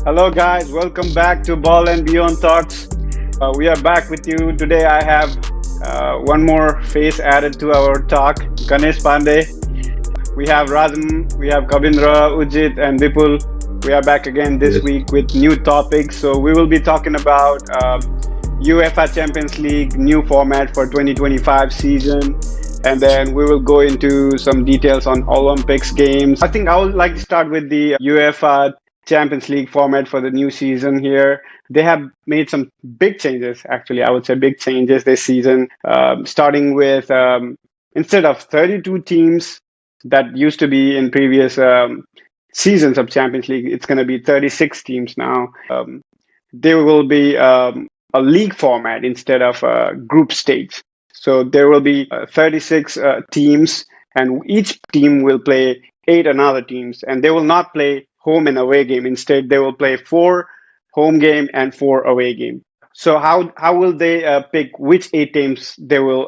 Hello, guys. Welcome back to Ball and Beyond Talks. We are back with you today. I have one more face added to our talk, Ganesh Pandey. We have Rajan, we have Kavindra, Ujit, and Vipul. We are back again this Yes. week with new topics. So we will be talking about UEFA Champions League new format for 2025 season, and then we will go into some details on Olympics games. I think I would like to start with the UEFA Champions League format for the new season here. They have made some big changes, actually. I would say big changes this season, starting with instead of 32 teams that used to be in previous seasons of Champions League, it's going to be 36 teams now. There will be a league format instead of a group stage. So there will be 36 teams, and each team will play eight another teams, and they will not play home and away game. Instead, they will play four home game and four away game. So how will they pick which eight teams they will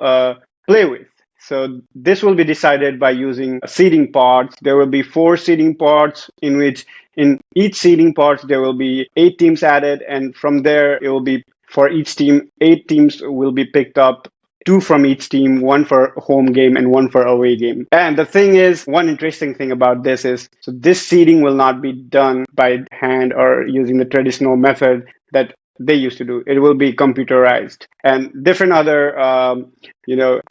play with? So this will be decided by using seeding pods. There will be four seeding pods in which in each seeding pods there will be eight teams added, and from there it will be for each team eight teams will be picked up, two from each team, one for home game and one for away game. And the thing is, one interesting thing about this is, so this seeding will not be done by hand or using the traditional method that they used to do. It will be computerized, and different other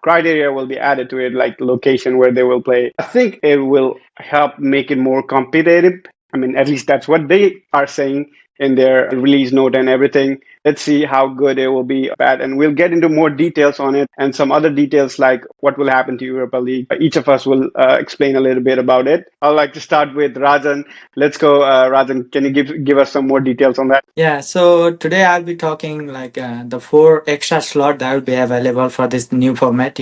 criteria will be added to it, like location where they will play. I think it will help make it more competitive. I mean, at least that's what they are saying in their release note and everything. Let's see how good it will be, bad, and we'll get into more details on it and some other details like what will happen to Europa League. Each of us will explain a little bit about it. I'd like to start with Rajan. Let's go, Rajan. Can you give us some more details on that? Yeah, so today I'll be talking like the four extra slot that will be available for this new format.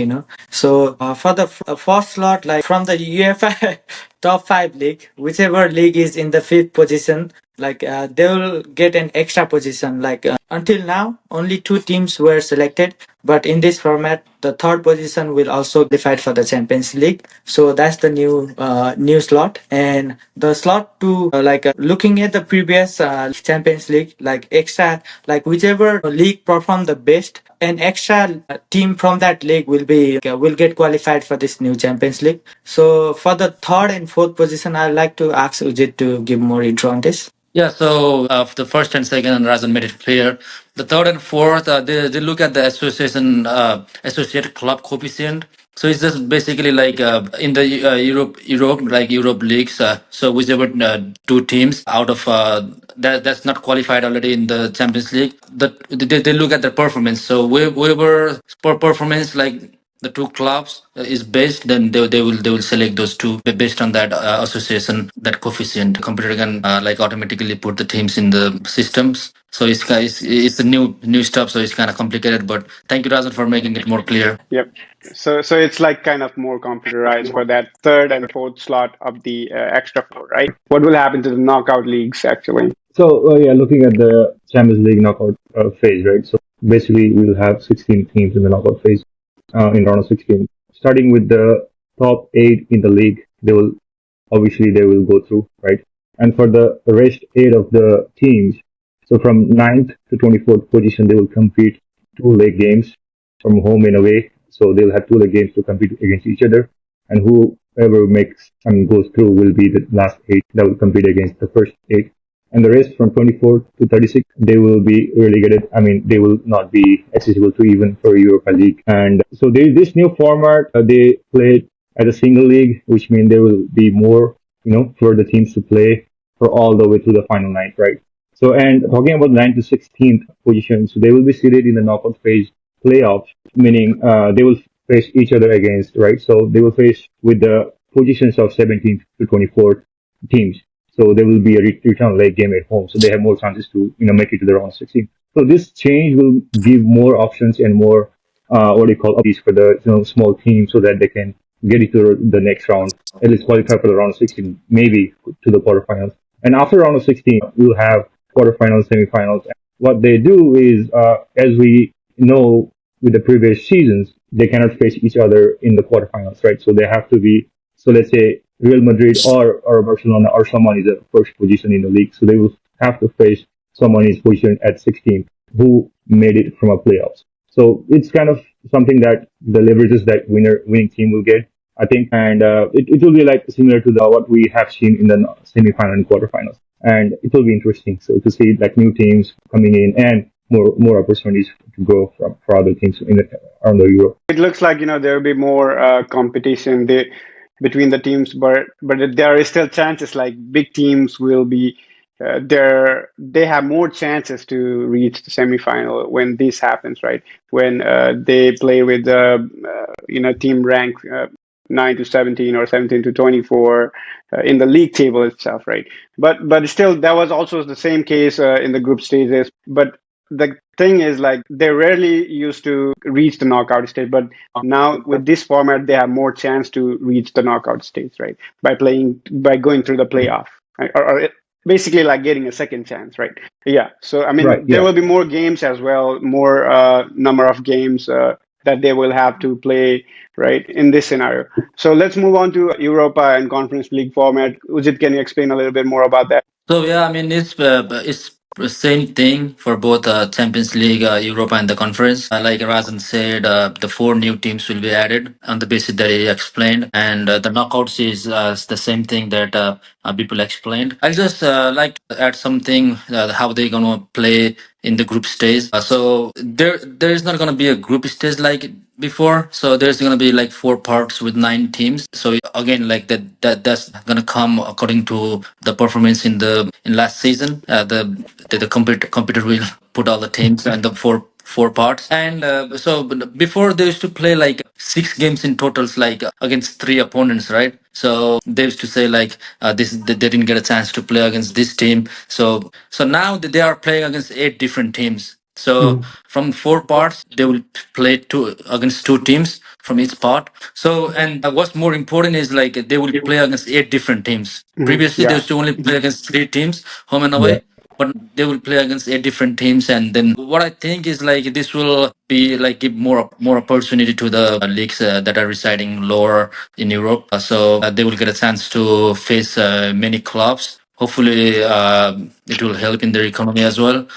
So for the first slot, like from the UEFA top five league, whichever league is in the fifth position, like they will get an extra position. Like until now, only two teams were selected, but in this format, the third position will also qualify for the Champions League. So that's the new slot, and the slot to looking at the previous Champions League, like extra, like whichever league performed the best, an extra team from that league will get qualified for this new Champions League. So for the third and fourth position, I'd like to ask Ujit to give more intro on this. Yeah, so the first and second, and Razan made it clear. The third and fourth, they look at the associated club coefficient. So it's just basically like in the Europe leagues. So whichever two teams out of that's not qualified already in the Champions League, they look at the performance. So whoever performance like the two clubs is based, then they will select those two based on that association, that coefficient. Computer can like automatically put the teams in the systems. So it's a new stuff, so it's kind of complicated, but thank you, Razan, for making it more clear. Yep. So it's like kind of more computerized for that third and fourth slot of the extra four, right? What will happen to the knockout leagues actually? So, yeah, looking at the Champions League knockout phase, right? So basically, we'll have 16 teams in the knockout phase in round of 16. Starting with the top eight in the league, they will go through, right? And for the rest eight of the teams, so from ninth to 24th position, they will compete two leg games from home and away. So they'll have two leg games to compete against each other, and whoever goes through will be the last eight that will compete against the first eight. And the rest from 24 to 36, they will be relegated. I mean, they will not be accessible to even for Europa League. And so there is this new format. They play as a single league, which means there will be more, for the teams to play for all the way to the final night, right? So, and talking about 9th to 16th positions, so they will be seated in the knockout phase playoffs, meaning they will face each other against, right? So they will face with the positions of 17th to 24th teams. So there will be a return leg game at home. So they have more chances to, make it to the round 16. So this change will give more options and more, what do you call, opportunities for the small teams so that they can get into the next round, at least qualify for the round of 16, maybe to the quarterfinals. And after round of 16, we'll have quarterfinals, semifinals. What they do is, as we know with the previous seasons, they cannot face each other in the quarterfinals, right? So they have to be, so let's say Real Madrid or Barcelona or someone is at first position in the league. So they will have to face someone in position at 16 who made it from a playoffs. So it's kind of something that the leverages that winning team will get, I think, and it will be like similar to the what we have seen in the semi-final and quarterfinals, and it will be interesting. So to see like new teams coming in and more opportunities to grow from for other teams around the Europe. It looks like there will be more competition between the teams, but there is still chances. Like big teams will be there. They have more chances to reach the semifinal when this happens, right? When they play with team rank 9 to 17 or 17 to 24 in the league table itself, right? But still, that was also the same case in the group stages. But the thing is, like, they rarely used to reach the knockout stage, but now with this format they have more chance to reach the knockout stage, right, by going through the playoff, right? Or basically like getting a second chance, right? Yeah, so I Right. mean there Yeah. will be more games as well, more number of games that they will have to play, right, in this scenario. So let's move on to Europa and Conference League format. Ujit, can you explain a little bit more about that? So yeah, I mean it's the same thing for both Champions League, Europa, and the conference. Like Razan said, the four new teams will be added on the basis that he explained, and the knockouts is the same thing that people explained. I'll just like to add something how they're gonna play in the group stage. So there is not gonna be a group stage like before. So there's gonna be like four parts with nine teams. So again, like that's gonna come according to the performance in last season. The computer will put all the teams and the four parts. And so before they used to play like 6 games in totals, like against three opponents, right? So they used to say like this they didn't get a chance to play against this team. So now that they are playing against 8 different teams. So from four parts, they will play two against two teams from each part. So and what's more important is like they will play against 8 different teams. Previously, they Yeah. used to only play against 3 teams, home and Yeah. away. But they will play against 8 different teams, and then what I think is like this will be like give more opportunity to the leagues that are residing lower in Europe. So they will get a chance to face many clubs. Hopefully, it will help in their economy as well.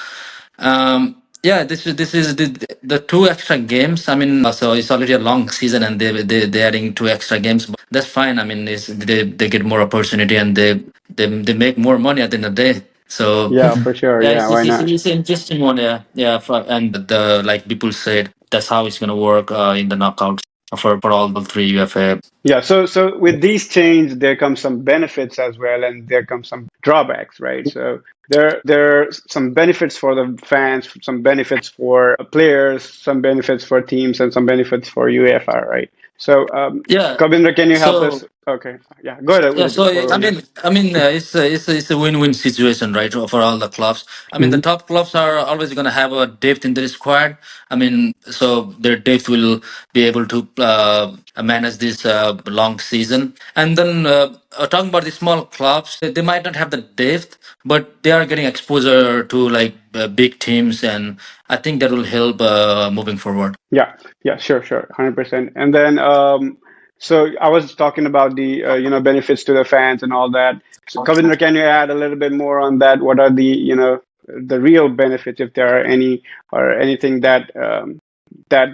Yeah, this is the 2 extra games. I mean, so it's already a long season, and they're adding 2 extra games. But that's fine. I mean, they get more opportunity, and they make more money at the end of the day. So Yeah, for sure. yeah, Yeah, why not? it's an interesting one. Yeah, yeah. And the like people said, that's how it's gonna work in the knockouts for all the three UFA. Yeah, so with these change, there comes some benefits as well, and there comes some drawbacks, right? So there are some benefits for the fans, some benefits for players, some benefits for teams, and some benefits for UEFA, right? So, Yeah. Kavindra, can you help us? So Okay, yeah, go ahead, yeah, so Ujit. it's a win-win situation, right, for all the clubs. I mean, the Mhm. top clubs are always going to have a depth in their squad. I mean, so their depth will be able to manage this long season. And then talking about the small clubs, they might not have the depth, but they are getting exposure to like big teams, and I think that will help moving forward. Yeah, yeah, sure, 100%. And then, so I was talking about the benefits to the fans and all that. So, Kavindra, can you add a little bit more on that? What are the the real benefits, if there are any, or anything that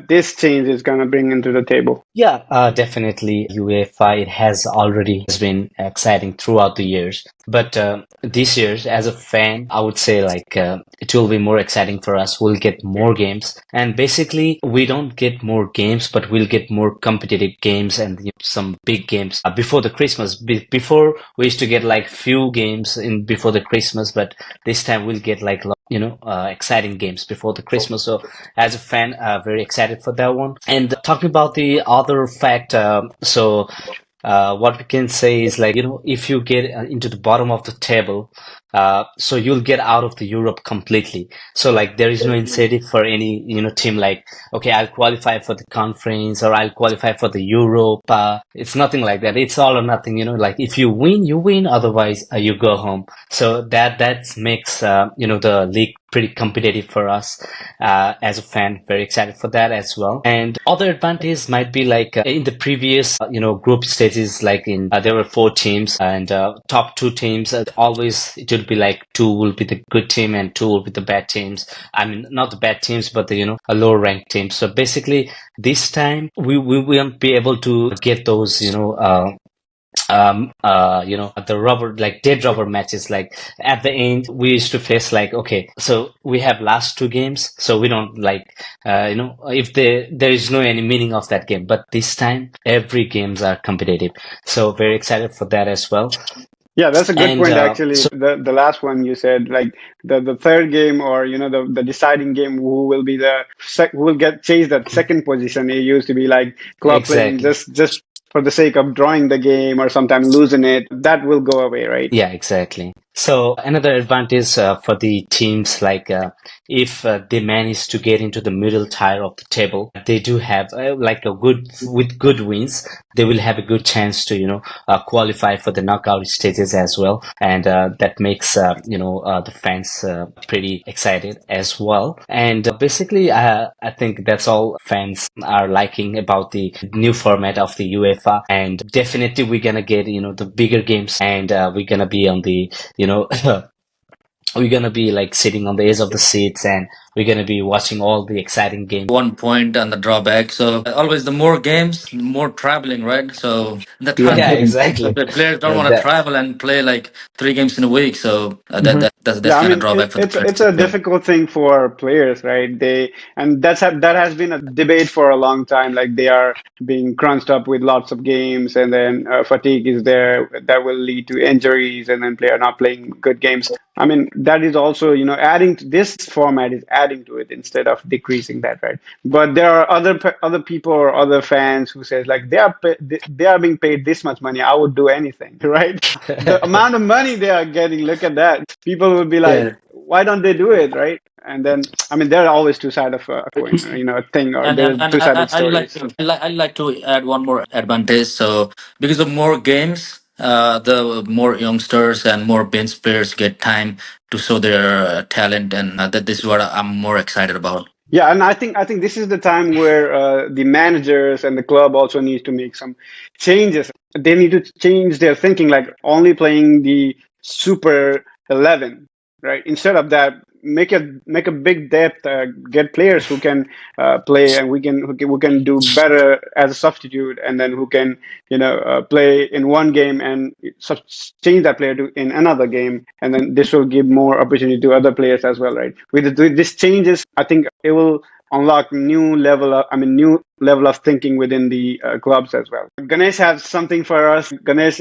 this change is gonna bring into the table? Yeah, definitely. UEFA, it has already has been exciting throughout the years. But this year, as a fan, I would say like it will be more exciting for us. We'll get more games. And basically, we don't get more games, but we'll get more competitive games and some big games before the Christmas. Before, we used to get like few games in before the Christmas, but this time we'll get like exciting games before the Christmas. So as a fan, very excited for that one. And talking about the other fact, what we can say is like, if you get into the bottom of the table, so you'll get out of the Europe completely. So like there is no incentive for any, team like, okay, I'll qualify for the conference or I'll qualify for the Europe. It's nothing like that. It's all or nothing, like if you win, you win. Otherwise, you go home. So that makes, the league pretty competitive for us as a fan. Very excited for that as well. And other advantage might be like in the previous, group stages, like in there were four teams and top two teams. Always it will be like two will be the good team and two will be the bad teams. I mean, not the bad teams, but the a lower ranked team. So basically, this time we won't be able to get those the rubber like dead rubber matches. Like at the end we used to face like, okay, so we have last two games, so we don't like if there is no any meaning of that game. But this time every games are competitive, so very excited for that as well. Yeah, that's a good And point actually. so The last one you said, like the third game, or the deciding game, who will be who will get chase that second position. It used to be like club playing exactly. just for the sake of drawing the game or sometimes losing it. That will go away, right? Yeah, exactly. So another advantage for the teams, like if they manage to get into the middle tier of the table, they do have like a good with good wins, they will have a good chance to qualify for the knockout stages as well, and that makes the fans pretty excited as well. And basically, I think that's all fans are liking about the new format of the UEFA, and definitely we're gonna get the bigger games, and we're gonna be on the we're gonna be like sitting on the edge of the seats, and we're gonna be watching all the exciting games. One point and the drawback. So always the more games, more traveling, right? So the Yeah. Yeah, traveling, exactly. the players don't want to That travel and play like 3 games in a week. So that's Yeah, I kind of mean drawback for the players. it's a Yeah. difficult thing for players, right? That has been a debate for a long time. Like they are being crunched up with lots of games, and then fatigue is there that will lead to injuries, and then player not playing good games. I mean that is also adding to this format is adding to it instead of decreasing that, right? But there are other people or other fans who says like they are being paid this much money. I would do anything, right? The amount of money they are getting, look at that. People will be like, Yeah. why don't they do it, right? And then, I mean, there are always two sides of a coin, a thing, or there's And two-sided stories. I like to add one more advantage. So because of more games, the more youngsters and more bench players get time to show their talent, and that this is what I'm more excited about. Yeah, and I think this is the time where the managers and the club also need to make some changes. They need to change their thinking, like only playing the Super 11, right? Instead of that, make a big depth, get players who can play, and we can do better as a substitute, and then who can play in one game and change that player to in another game, and then this will give more opportunity to other players as well, right? With this changes, I think it will unlock new level of thinking within the clubs as well. Ganesh has something for us. Ganesh,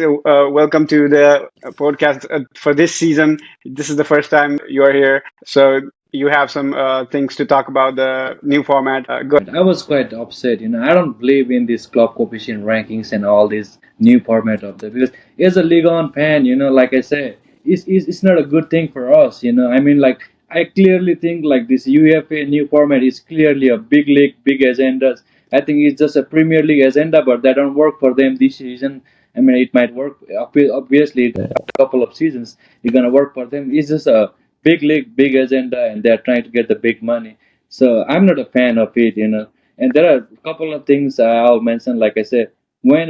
welcome to the podcast for this season. This is the first time you are here, so you have some things to talk about the new format. Go I was quite upset. I don't believe in this club coefficient rankings and all this new format of that, because as a Ligue 1 fan, like I said, it's not a good thing for us. I mean, like I clearly think like this UEFA new format is clearly a big league, big agendas. I think it's just a Premier League agenda, but that don't work for them this season. I mean, it might work. Obviously, a couple of seasons, it's gonna work for them. It's just a big league, big agenda, and they're trying to get the big money. So I'm not a fan of it. And there are a couple of things I'll mention. Like I said, when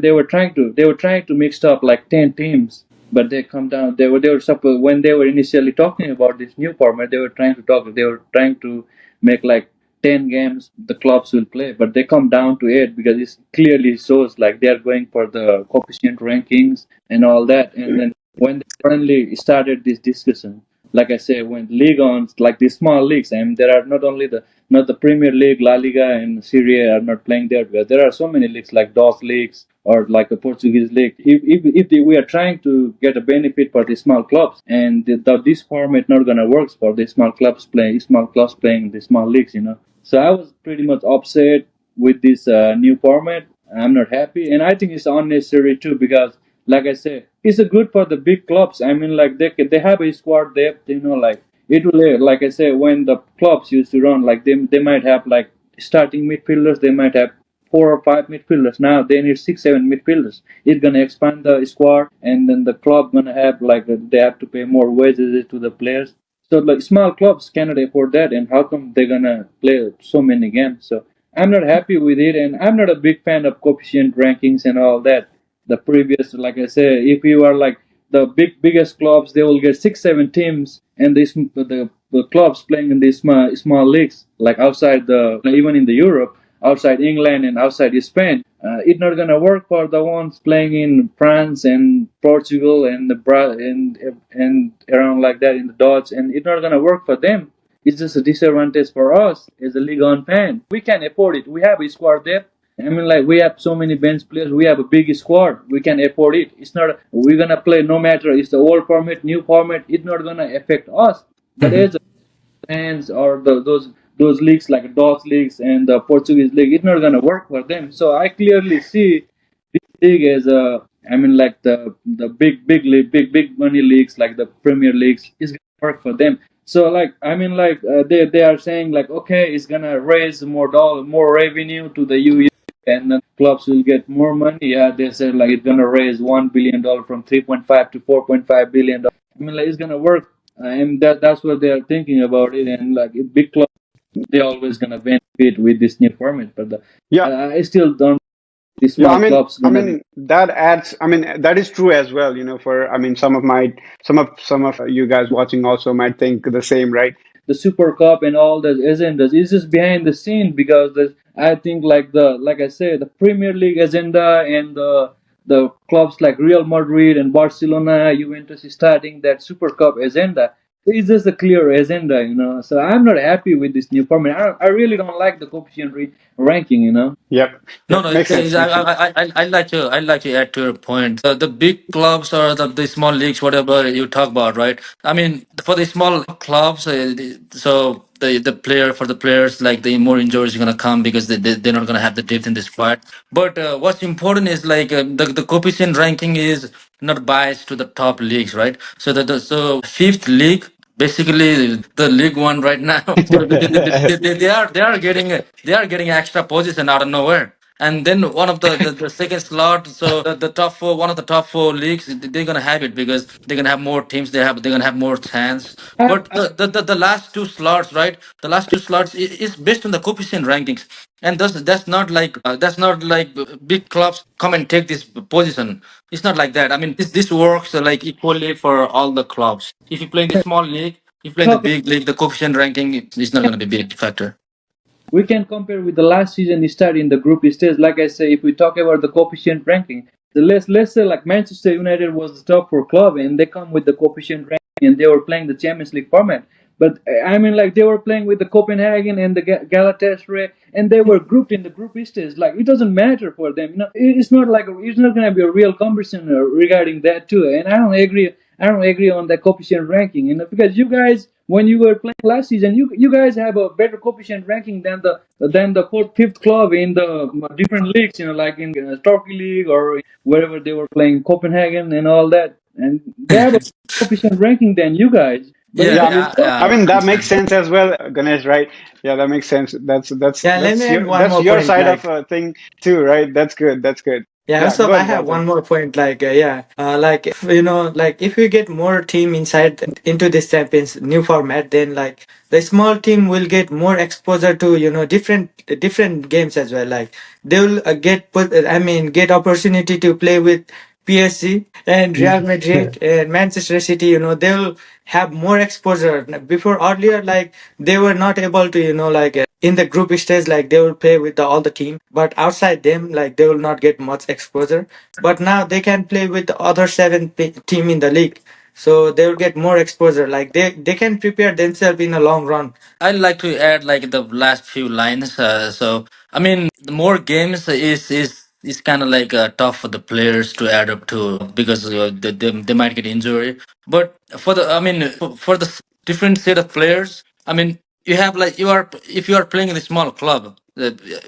they were trying to mix up like 10 teams, but they come down. They were supposed when they were initially talking about this new format. They were trying to talk. They were trying to make like 10 games the clubs will play, but they come down to 8 because it clearly shows like they are going for the coefficient rankings and all that. And then when they finally started this discussion, like I say, when league on like these small leagues, and there are not the Premier League, La Liga, and Serie A are not playing there, because there are so many leagues like DOF leagues or like a Portuguese league. We are trying to get a benefit for the small clubs, and this format not gonna work for the small clubs playing the small leagues. So I was pretty much upset with this new format. I'm not happy, and I think it's unnecessary too, because like I say, it's a good for the big clubs. I mean, like they have a squad depth. Like it will, like I say, when the clubs used to run, like they might have like starting midfielders. They might have 4 or 5 midfielders. Now they need 6, 7 midfielders. It's gonna expand the squad, and then the club gonna have like they have to pay more wages to the players. So like small clubs cannot afford that, and how come they're gonna play so many games? So I'm not happy with it, and I'm not a big fan of coefficient rankings and all that. The previous, like I said, if you are like the biggest clubs, they will get 6 7 teams, and the clubs playing in these small leagues, like outside the even in the Europe, outside England and outside Spain, it's not gonna work for the ones playing in France and Portugal and and around like that in the Dutch, and it's not gonna work for them. It's just a disadvantage for us as a league on fan. We can afford it. We have a squad depth. I mean, like we have so many bench players. We have a big squad. We can afford it. It's not we're gonna play no matter it's the old format, new format. It's not gonna affect us. But as fans or those leagues like Dutch leagues and the Portuguese league, it's not gonna work for them. So I clearly see this league as a, I mean, like the big league, big money leagues like the Premier leagues is gonna work for them. So like I mean like they are saying like okay it's gonna raise more revenue to the UEFA and then clubs will get more money. Yeah, they said like it's gonna raise $1 billion from 3.5 to 4.5 billion. I mean like it's gonna work, and that's what they are thinking about it. And like big clubs, they always gonna benefit with this new format. But Yeah, I still don't. The yeah. small clubs I gonna be mean that adds. I mean that is true as well. You know, for I mean some of you guys watching also might think the same, right? the Super Cup and all that agendas. It's just behind the scene because I think like I say the Premier League agenda and the clubs like Real Madrid and Barcelona, Juventus is starting that Super Cup agenda. It's just a clear agenda. So I'm not happy with this new format. I really don't like the coefficient ranking. Yep, No, yep. no, Makes sense. Makes sense. I like to add to your point. The big clubs or the small leagues, whatever you talk about, right? I mean, for the small clubs, so the players, like the more injuries are gonna come because they're not gonna have the depth in the squad. But what's important is like the coefficient ranking is not biased to the top leagues, right? So fifth league, basically the League One right now. So they are getting extra position out of nowhere. And then one of the second slot, so the top four, one of the top four leagues, they're gonna have it because they're gonna have more teams. They're gonna have more chance. I, But the last two slots, right? The last two slots is based on the coefficient rankings, and that's not like big clubs come and take this position. It's not like that. I mean, this works like equally for all the clubs. If you play in the small league, if you play in the talk big league, the coefficient ranking is not going to be a big factor. we can compare with the last season start in the group stage. Like I say, if we talk about the coefficient ranking, let's say like Manchester United was the top four club, and they come with the coefficient ranking, and they were playing the Champions League format. But I mean, like they were playing with the Copenhagen and the Galatasaray, and they were grouped in the group stage. Like it doesn't matter for them. It's not like it's not gonna be a real competition regarding that too. And I don't agree. I don't agree on the coefficient ranking. Because you guys, when you were playing last season, you guys have a better coefficient ranking than the fourth, fifth club in the different leagues. Like in Turkey league or wherever they were playing Copenhagen and all that, and they have a coefficient ranking than you guys. But Yeah, Yeah, it's I mean, I I mean that makes understand. sense as well, Ganesh, right? Yeah, that makes sense. Yeah, let me add one That's more your point. side of Like, a thing too, right? That's good. That's good. yeah, Yeah, so go I ahead, have Razan. one more point. Like, yeah, like if like if we get more team inside into this champions new format, then like the small team will get more exposure to different games as well. Like they will I mean, get opportunity to play with PSG and Real Madrid and Manchester City. They will have more exposure. Before earlier, like they were not able to like in the group stage, like they will play with all the team, but outside them, like they will not get much exposure. But now they can play with the other seven team in the league, so they will get more exposure. Like they can prepare themselves in a long run. I'd like to add like the last few lines. So I mean, the more games is kind of like tough for the players to add up to because they might get injury. But for the different set of players, I mean, you have like you are if you are playing in a small club.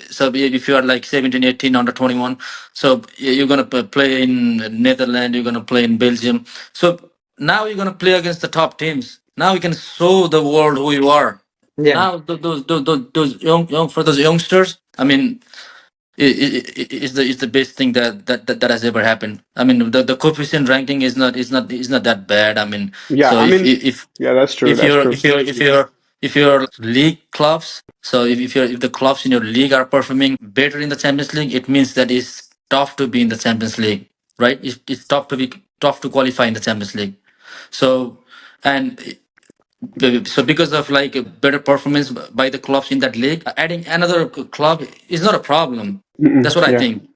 So if you are like 17, 18, under 21, so you're gonna play in Netherlands, you're gonna play in Belgium. So now you're gonna play against the top teams. Now you can show the world who you are. Yeah. Now those young for those youngsters. I mean, is the best thing that has ever happened. I mean, the coefficient ranking is not that bad. I mean, Yeah, so I mean, yeah, that's true. if That's you're true. if you're like league clubs, so if the clubs in your league are performing better in the Champions League, it means that it's tough to be in the Champions League, right? It's tough to qualify in the Champions League. So and so because of like a better performance by the clubs in that league, adding another club is not a problem. Mm-mm, That's what I yeah. think.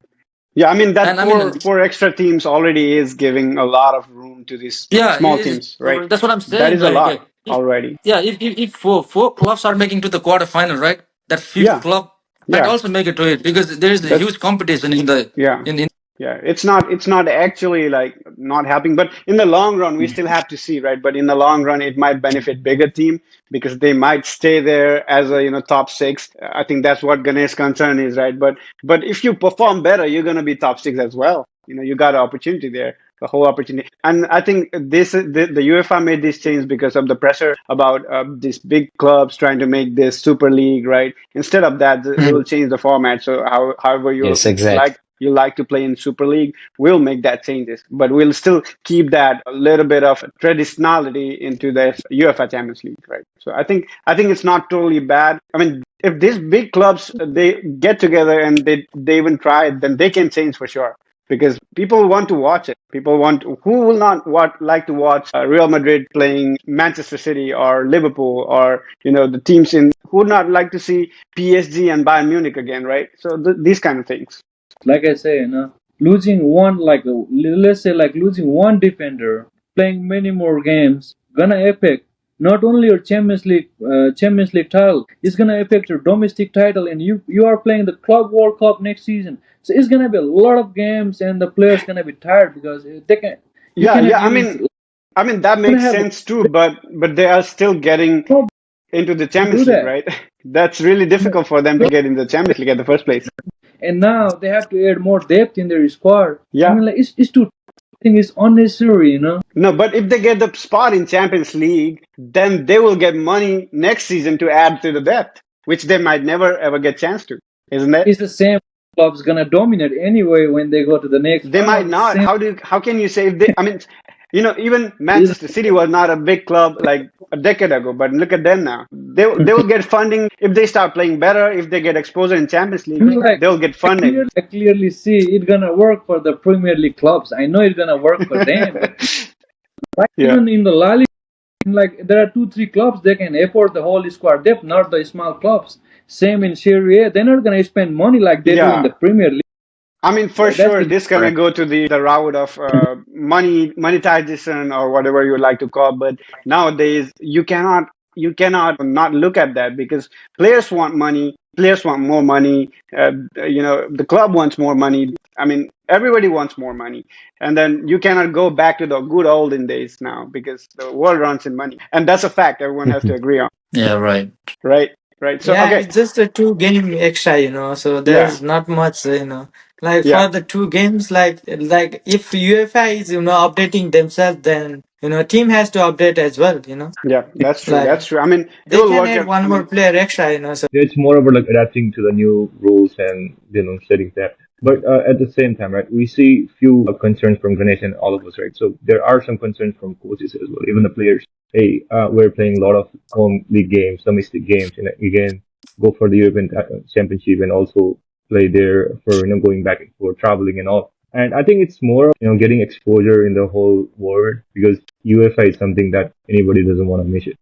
Yeah, I mean that And I mean, four extra teams already is giving a lot of room to these yeah, small teams, right? that's what I'm That saying. is a Like, lot already. yeah, if four clubs are making to the quarterfinal, right? That fifth Yeah, club might yeah. also make it to it because there is a That's huge competition in the yeah. in Yeah, it's not actually like not helping, but in the long run, we still have to see, right? But in the long run, it might benefit bigger team because they might stay there as a top six. I think that's what Ganesh's concern is, right? But if you perform better, you're gonna be top six as well. You got an opportunity there, the whole opportunity. And I think the UEFA made this change because of the pressure about these big clubs trying to make this super league, right? Instead of that, they will change the format. So however Yes, you exactly. like to play in Super League, we'll make that changes, but we'll still keep that a little bit of traditionality into the UEFA Champions League, right? So I think it's not totally bad. I mean, if these big clubs they get together and they even try it, then they can change for sure. Because people want to watch it. People want who will not like to watch Real Madrid playing Manchester City or Liverpool or the teams in who would not like to see PSG and Bayern Munich again, right? So these kind of things. Like I say, losing one, like let's say like losing one defender, playing many more games, gonna affect not only your Champions League title, it's gonna affect your domestic title, and you are playing the Club World Cup next season, so it's gonna be a lot of games, and the players gonna be tired because they can you Yeah, cannot yeah. I use mean, I mean that gonna makes have sense too, but they are still getting into the to do Champions League, that. right? That's really difficult for them to get in the Champions League at the first place. And now they have to add more depth in their squad. I Yeah. mean, like it's too. I think it's unnecessary. No, but if they get the spot in Champions League, then they will get money next season to add to the depth, which they might never ever get chance to, isn't it? It's the same club's gonna dominate anyway when they go to the next They might round. It's the not. same. How can you say if they? I mean, even It's Manchester City was not a big club like a decade ago, but look at them now. They will get funding if they start playing better. If they get exposure in Champions I League, mean, like they'll get funding. I clearly see it gonna work for the Premier League clubs. I know it's gonna work for them, but like Yeah, even in the La Liga, like there are 2 3 clubs they can afford the whole squad depth, not the small clubs. Same in Serie A, they're not gonna spend money like they do in yeah. the Premier League. I mean, for That's sure, the this gonna difference. go to the route of monetization or whatever you like to call. But nowadays, you cannot not look at that because players want money. Players want more money. The club wants more money. I mean, everybody wants more money, and then you cannot go back to the good olden days now because the world runs in money, and that's a fact. Everyone has to agree on, yeah, right. right? Right. So, Yeah, okay, it's just a two game extra. So yeah, there's not much. Like yeah, for the two games, like if UEFA is updating themselves, then team has to update as well. yeah. That's true. Like That's true. I mean, it they will can work. add I one more mean, player extra. So It's more about like adapting to the new rules and setting that. But at the same time, right, we see few concerns from Ganesh and all of us, right? So there are some concerns from coaches as well, even the players. Hey, we're playing a lot of home league games, domestic games, and again, go for the European Championship and also play there for going back and forth, traveling and all. And I think it's more getting exposure in the whole world because UEFA is something that anybody doesn't want to miss it.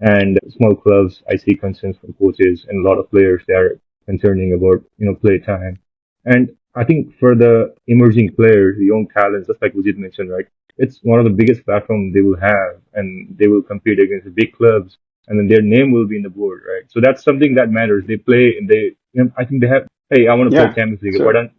And small clubs, I see concerns from coaches and a lot of players they are concerning about play time. And I think for the emerging players, the young talents, just like Vijit mentioned, right? It's one of the biggest platforms they will have, and they will compete against the big clubs, and then their name will be in the board, right? So that's something that matters. They play, and I think they have. Hey, I want to play yeah. Champions League. Why So don't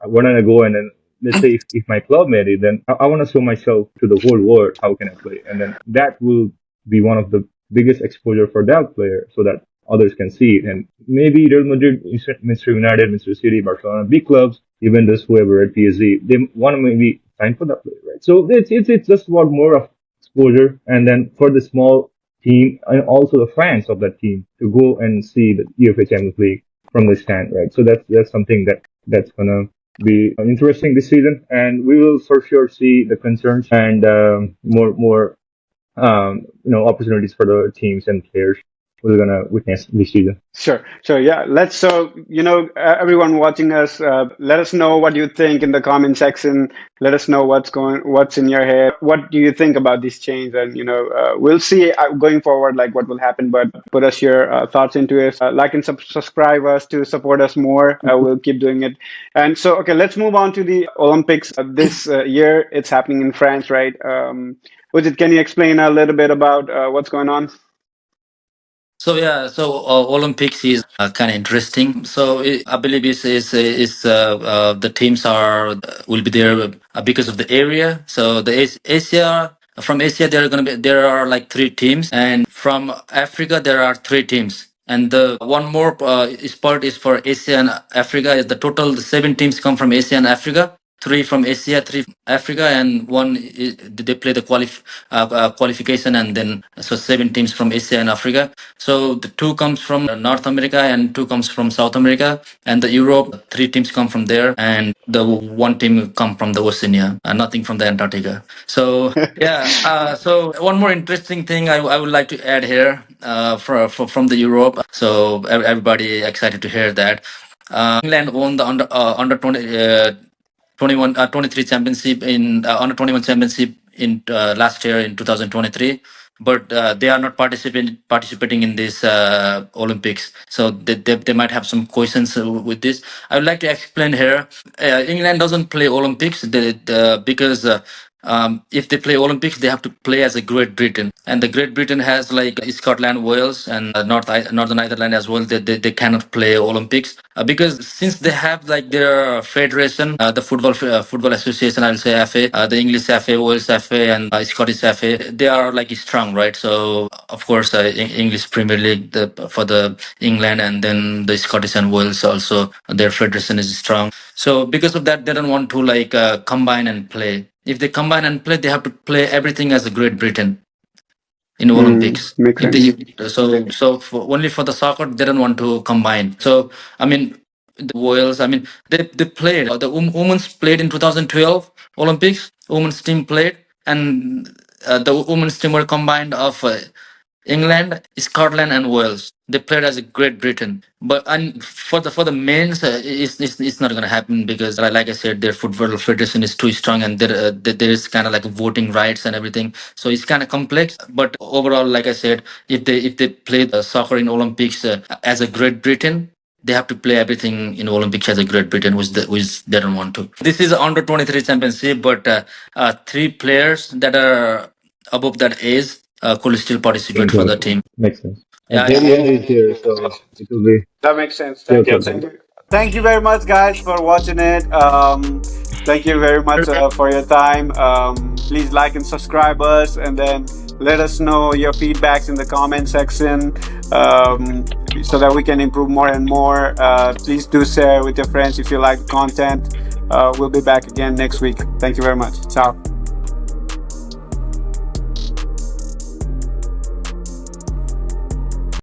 why don't I go and then let's say if my club made it, then I want to show myself to the whole world how can I play, and then that will be one of the biggest exposure for that player so that others can see it. And maybe Real Madrid, Manchester United, Manchester City, Barcelona, big clubs, even this whoever at PSG, they want to maybe sign for that player, right? So it's just about more of exposure, and then for the small team and also the fans of that team to go and see the UEFA Champions League from the stand, right? So that's something that's gonna be interesting this season, and we will for sure see the concerns and more opportunities for the teams and players we're gonna witness this season. Sure, sure. Yeah, let's so everyone watching us, let us know what you think in the comment section. Let us know what's in your head. What do you think about this change? And we'll see going forward, like what will happen. But put us your thoughts into it. Like and subscribe us to support us more. We'll keep doing it. And so, okay, let's move on to the Olympics this year. It's happening in France, right? Ujit, can you explain a little bit about what's going on? So yeah, so Olympics is kind of interesting. So I believe the teams are will be there because of the area. So the Asia, from Asia there are like three teams, and from Africa there are three teams. And the one more sport is for Asia and Africa. Is the total seven teams come from Asia and Africa. Three from Asia, three from Africa, and they play the qualification, and then so seven teams from Asia and Africa. So the two comes from North America and two comes from South America, and the Europe three teams come from there, and the one team come from the Oceania, and nothing from the Antarctica. So yeah, so one more interesting thing I would like to add here from the Europe. So everybody excited to hear that. England won the under 23 championship in under 21 championship in last year in 2023, but they are not participating in this Olympics, so they might have some questions with this. I would like to explain here. England doesn't play Olympics because if they play Olympics, they have to play as a Great Britain, and the Great Britain has like Scotland, Wales, and Northern Ireland as well. They cannot play Olympics because since they have like their federation, the football association, I'll say FA, the English FA, Wales FA, and Scottish FA, they are like strong, right? So of course, English Premier League for the England, and then the Scottish and Wales also, their federation is strong. So because of that, they don't want to like combine and play. If they combine and play, they have to play everything as a Great Britain in Olympics. Makes If sense. only for the soccer, they don't want to combine. So I mean, the Wales. I mean, they played. The women's played in 2012 Olympics. Women's team played, and the women's team were combined of England, Scotland, and Wales. They played as a Great Britain, but and for the men's, it's not gonna happen because, like I said, their football federation is too strong, and there is kind of like voting rights and everything. So it's kind of complex. But overall, like I said, if they play the soccer in Olympics as a Great Britain, they have to play everything in Olympics as a Great Britain, which they don't want to. This is under 23 championship, but three players that are above that age could still participate for the Exactly, team. makes sense. And Yeah, Darian yeah. is here, so it will be That makes sense. still Thank you. for Thank them. you. Thank you very much, guys, for watching it. Thank you very much for your time. Please like and subscribe us, and then let us know your feedbacks in the comment section so that we can improve more and more. Please do share with your friends if you like the content. We'll be back again next week. Thank you very much. Ciao.